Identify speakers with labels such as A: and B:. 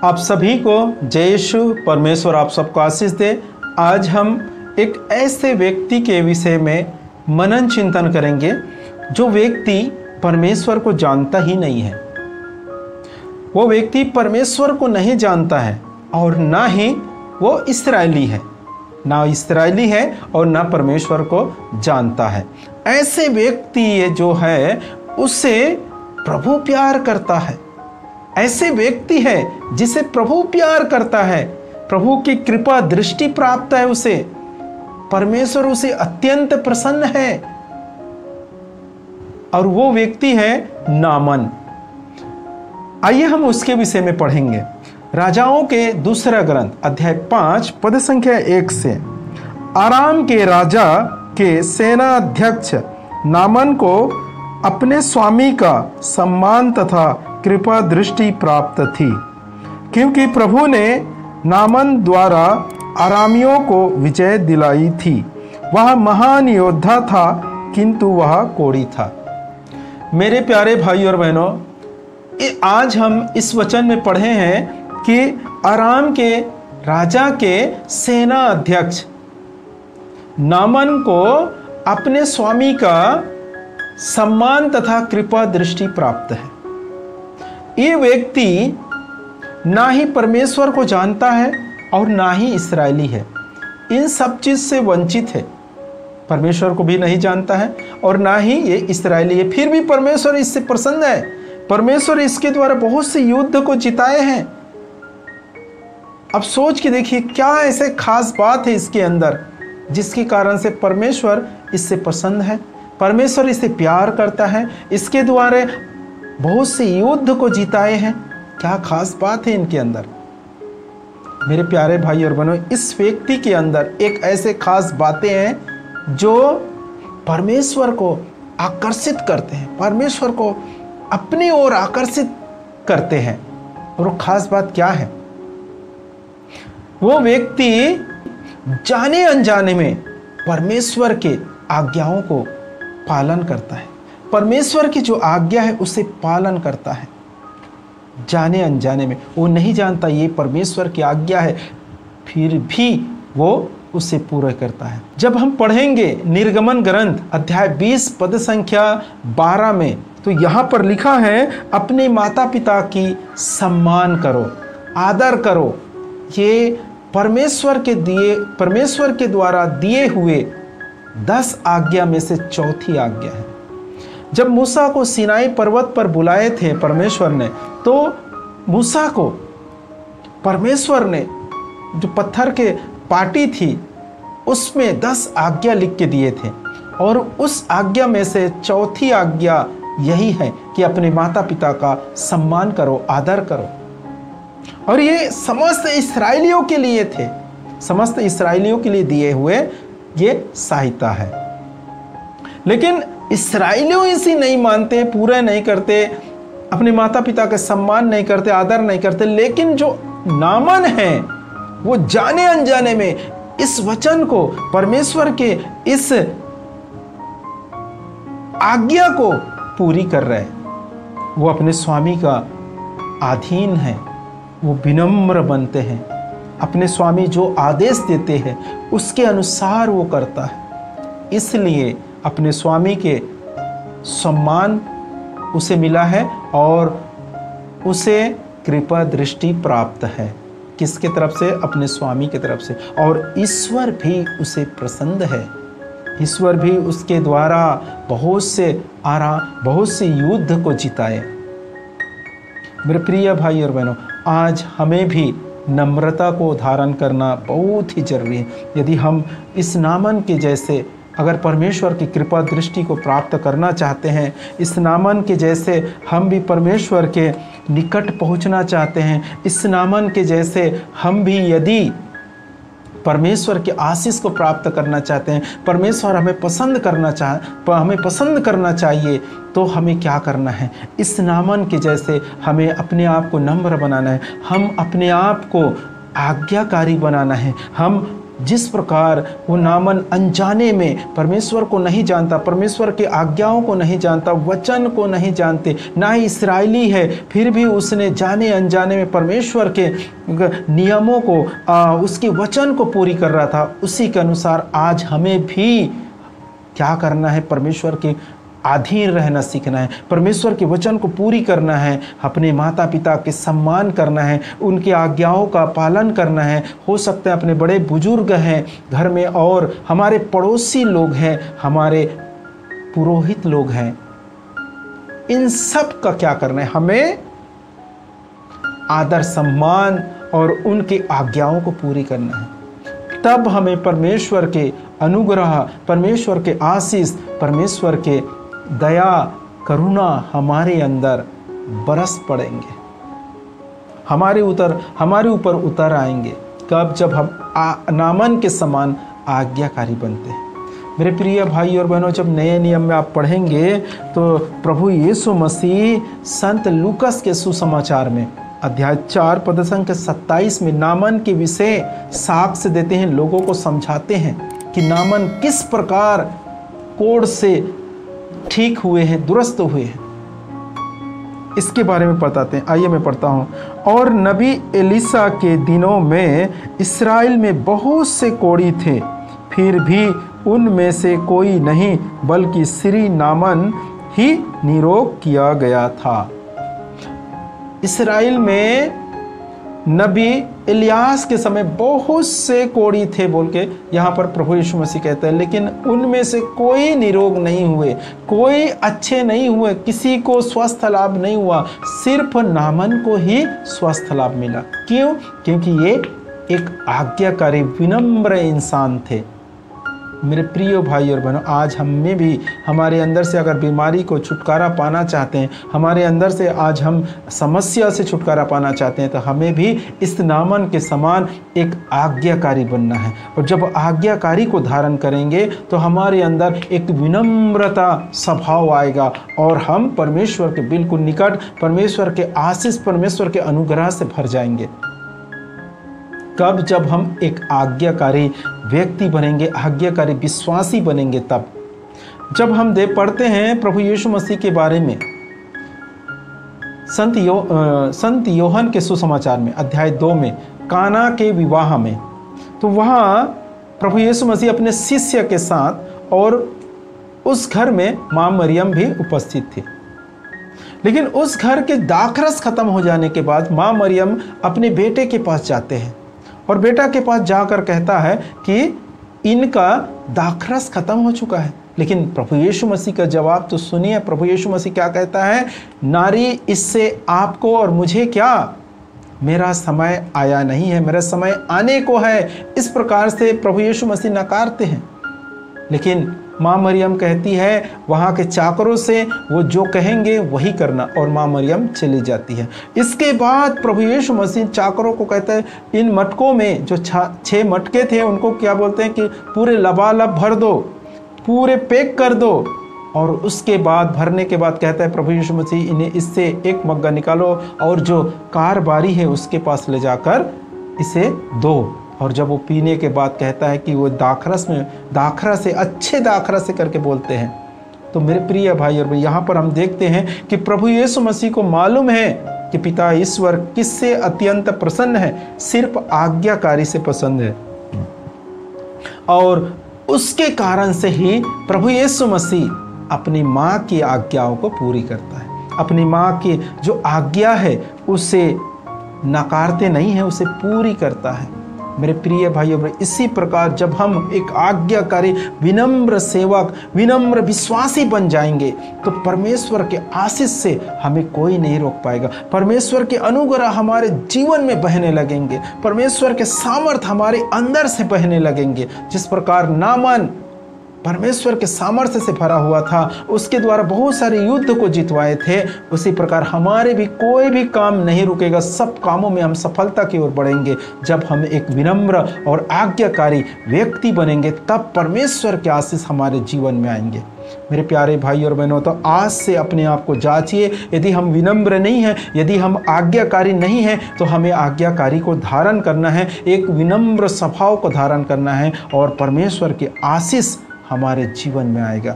A: आप सभी को जय यीशु। परमेश्वर आप सबको आशीष दे। आज हम एक ऐसे व्यक्ति के विषय में मनन चिंतन करेंगे जो व्यक्ति परमेश्वर को जानता ही नहीं है। वो व्यक्ति परमेश्वर को नहीं जानता है और ना ही वो इस्राएली है, ना इस्राएली है और ना परमेश्वर को जानता है। ऐसे व्यक्ति जो है उससे प्रभु प्यार करता है। ऐसे व्यक्ति है जिसे प्रभु प्यार करता है, प्रभु की कृपा दृष्टि प्राप्त है उसे, परमेश्वर उसे अत्यंत प्रसन्न है और वो व्यक्ति है नामान। आइए हम उसके विषय में पढ़ेंगे। राजाओं के दूसरा ग्रंथ अध्याय 5 पद संख्या 1 से। आराम के राजा के सेनाध्यक्ष नामान को अपने स्वामी का सम्मान तथा कृपा दृष्टि प्राप्त थी, क्योंकि प्रभु ने नामान द्वारा आरामियों को विजय दिलाई थी। वह महान योद्धा था किंतु वह कोढ़ी था। मेरे प्यारे भाई और बहनों, आज हम इस वचन में पढ़े हैं कि आराम के राजा के सेना अध्यक्ष नामान को अपने स्वामी का सम्मान तथा कृपा दृष्टि प्राप्त है। ये व्यक्ति ना ही परमेश्वर को जानता है और ना ही इस्राएली है। इन सब चीज से वंचित है। परमेश्वर को भी नहीं जानता है और ना ही ये इस्राएली है। फिर भी परमेश्वर इससे प्रसन्न है। परमेश्वर इसके द्वारा बहुत से युद्ध को जिताए हैं। अब सोच के देखिए क्या ऐसे खास बात है इसके अंदर जिसके कारण से परमेश्वर इससे प्रसन्न है, परमेश्वर इसे प्यार करता है, इसके द्वारा बहुत से युद्ध को जिताए हैं। क्या खास बात है इनके अंदर। मेरे प्यारे भाई और बहनों, इस व्यक्ति के अंदर एक ऐसे खास बातें हैं जो परमेश्वर को आकर्षित करते हैं, परमेश्वर को अपनी ओर आकर्षित करते हैं। और वो खास बात क्या है? वो व्यक्ति जाने अनजाने में परमेश्वर के आज्ञाओं को पालन करता है। परमेश्वर की जो आज्ञा है उसे पालन करता है। जाने अनजाने में वो नहीं जानता ये परमेश्वर की आज्ञा है, फिर भी वो उसे पूरा करता है। जब हम पढ़ेंगे निर्गमन ग्रंथ अध्याय 20 पद संख्या 12 में, तो यहाँ पर लिखा है अपने माता पिता की सम्मान करो, आदर करो। ये परमेश्वर के द्वारा दिए हुए 10 आज्ञा में से चौथी आज्ञा है। जब मूसा को सिनाई पर्वत पर बुलाए थे परमेश्वर ने, तो मूसा को परमेश्वर ने जो पत्थर के पाटी थी उसमें 10 आज्ञा लिख के दिए थे और उस आज्ञा में से चौथी आज्ञा यही है कि अपने माता पिता का सम्मान करो, आदर करो। और ये समस्त इस्राएलियों के लिए थे, समस्त इस्राएलियों के लिए दिए हुए ये सहायता है। लेकिन इस्राएलियों इसे नहीं मानते, पूरा नहीं करते, अपने माता पिता का सम्मान नहीं करते, आदर नहीं करते। लेकिन जो नामान है वो जाने अनजाने में इस वचन को, परमेश्वर के इस आज्ञा को पूरी कर रहे हैं। वो अपने स्वामी का अधीन है, वो विनम्र बनते हैं। अपने स्वामी जो आदेश देते हैं उसके अनुसार वो करता है। इसलिए अपने स्वामी के सम्मान उसे मिला है और उसे कृपा दृष्टि प्राप्त है। किसके तरफ से? अपने स्वामी की तरफ से। और ईश्वर भी उसे प्रसन्न है। ईश्वर भी उसके द्वारा बहुत से युद्ध को जिताए। मेरे प्रिय भाई और बहनों, आज हमें भी नम्रता को धारण करना बहुत ही जरूरी है। यदि हम इस नामान के जैसे अगर परमेश्वर की कृपा दृष्टि को प्राप्त करना चाहते हैं, इस नामान के जैसे हम भी परमेश्वर के निकट पहुंचना चाहते हैं, इस नामान के जैसे हम भी यदि परमेश्वर के आशीष को प्राप्त करना चाहते हैं, परमेश्वर हमें पसंद करना चाहिए, तो हमें क्या करना है? इस नामान के जैसे हमें अपने आप को नम्र बनाना है, हम अपने आप को आज्ञाकारी बनाना है, हम जिस प्रकार वो नामन अनजाने में परमेश्वर को नहीं जानता, परमेश्वर की आज्ञाओं को नहीं जानता, वचन को नहीं जानते, ना ही इस्राएली है, फिर भी उसने जाने अनजाने में परमेश्वर के नियमों को, उसके वचन को पूरी कर रहा था। उसी के अनुसार आज हमें भी क्या करना है? परमेश्वर के अधीन रहना सीखना है, परमेश्वर के वचन को पूरी करना है, अपने माता पिता के सम्मान करना है, उनकी आज्ञाओं का पालन करना है। हो सकता है अपने बड़े बुजुर्ग हैं घर में, और हमारे पड़ोसी लोग हैं, हमारे पुरोहित लोग हैं, इन सब का क्या करना है? हमें आदर सम्मान और उनकी आज्ञाओं को पूरी करना है। तब हमें परमेश्वर के अनुग्रह, परमेश्वर के आशीष, परमेश्वर के दया करुणा हमारे अंदर बरस पड़ेंगे, हमारे ऊपर उतर आएंगे। कब? जब हम नामन के समान आज्ञाकारी बनते हैं। मेरे प्रिय भाई और बहनों, जब नए नियम में आप पढ़ेंगे तो प्रभु यीशु मसीह संत लूकस के सुसमाचार में अध्याय 4 पद संख्या 27 में नामन के विषय साक्ष्य देते हैं, लोगों को समझाते हैं कि नामन किस प्रकार कोढ़ से ठीक हुए हैं, दुरुस्त हुए हैं, इसके बारे में बताते हैं। आइए मैं पढ़ता हूँ। और नबी एलिसा के दिनों में इस्राएल में बहुत से कोढ़ी थे, फिर भी उनमें से कोई नहीं, बल्कि श्री नामन ही निरोग किया गया था। इस्राएल में नबी इलियास के समय बहुत से कोढ़ी थे बोल के यहाँ पर प्रभु यीशु मसीह कहते हैं, लेकिन उनमें से कोई निरोग नहीं हुए, कोई अच्छे नहीं हुए, किसी को स्वस्थ लाभ नहीं हुआ, सिर्फ नामन को ही स्वस्थ लाभ मिला। क्यों? क्योंकि ये एक आज्ञाकारी विनम्र इंसान थे। मेरे प्रिय भाई और बहनों, आज हमें भी हमारे अंदर से अगर बीमारी को छुटकारा पाना चाहते हैं, हमारे अंदर से आज हम समस्या से छुटकारा पाना चाहते हैं, तो हमें भी इस नामन के समान एक आज्ञाकारी बनना है। और जब आज्ञाकारी को धारण करेंगे तो हमारे अंदर एक विनम्रता स्वभाव आएगा और हम परमेश्वर के बिल्कुल निकट, परमेश्वर के आशीष, परमेश्वर के अनुग्रह से भर जाएंगे। कब? जब हम एक आज्ञाकारी व्यक्ति बनेंगे, आज्ञाकारी विश्वासी बनेंगे। तब जब हम पढ़ते हैं प्रभु यीशु मसीह के बारे में संत योहन के सुसमाचार में अध्याय 2 में काना के विवाह में, तो वहाँ प्रभु यीशु मसीह अपने शिष्य के साथ, और उस घर में माँ मरियम भी उपस्थित थी। लेकिन उस घर के दाखरस खत्म हो जाने के बाद माँ मरियम अपने बेटे के पास जाते हैं और बेटा के पास जाकर कहता है कि इनका दाखरस खत्म हो चुका है। लेकिन प्रभु यीशु मसीह का जवाब तो सुनिए। प्रभु यीशु मसीह क्या कहता है? नारी, इससे आपको और मुझे क्या? मेरा समय आया नहीं है, मेरा समय आने को है। इस प्रकार से प्रभु यीशु मसीह नकारते हैं। लेकिन माँ मरियम कहती है वहाँ के चाकरों से वो जो कहेंगे वही करना, और माँ मरियम चली जाती है। इसके बाद प्रभु यीशु मसीह चाकरों को कहते हैं इन मटकों में जो 6 मटके थे उनको क्या बोलते हैं कि पूरे लबालब भर दो, पूरे पैक कर दो। और उसके बाद भरने के बाद कहता है प्रभु यीशु मसीह इन्हें इससे एक मग्गा निकालो और जो कारबारी है उसके पास ले जाकर इसे दो। और जब वो पीने के बाद कहता है कि वो दाखरा से अच्छे दाखरा से करके बोलते हैं। तो मेरे प्रिय भाई और भाई, यहाँ पर हम देखते हैं कि प्रभु यीशु मसीह को मालूम है कि पिता ईश्वर किससे अत्यंत प्रसन्न है? सिर्फ आज्ञाकारी से पसंद है। और उसके कारण से ही प्रभु यीशु मसीह अपनी माँ की आज्ञाओं को पूरी करता है। अपनी माँ की जो आज्ञा है उसे नकारते नहीं है, उसे पूरी करता है। मेरे प्रिय भाइयों, इसी प्रकार जब हम एक आज्ञाकारी विनम्र सेवक, विनम्र विश्वासी बन जाएंगे तो परमेश्वर के आशीष से हमें कोई नहीं रोक पाएगा। परमेश्वर के अनुग्रह हमारे जीवन में बहने लगेंगे, परमेश्वर के सामर्थ हमारे अंदर से बहने लगेंगे। जिस प्रकार नामान परमेश्वर के सामर्थ्य से भरा हुआ था, उसके द्वारा बहुत सारे युद्ध को जितवाए थे, उसी प्रकार हमारे भी कोई भी काम नहीं रुकेगा, सब कामों में हम सफलता की ओर बढ़ेंगे। जब हम एक विनम्र और आज्ञाकारी व्यक्ति बनेंगे तब परमेश्वर के आशीष हमारे जीवन में आएंगे। मेरे प्यारे भाई और बहनों, तो आज से अपने आप को जांचिए। यदि हम विनम्र नहीं हैं, यदि हम आज्ञाकारी नहीं हैं, तो हमें आज्ञाकारी को धारण करना है, एक विनम्र स्वभाव को धारण करना है और परमेश्वर की आशीष हमारे जीवन में आएगा।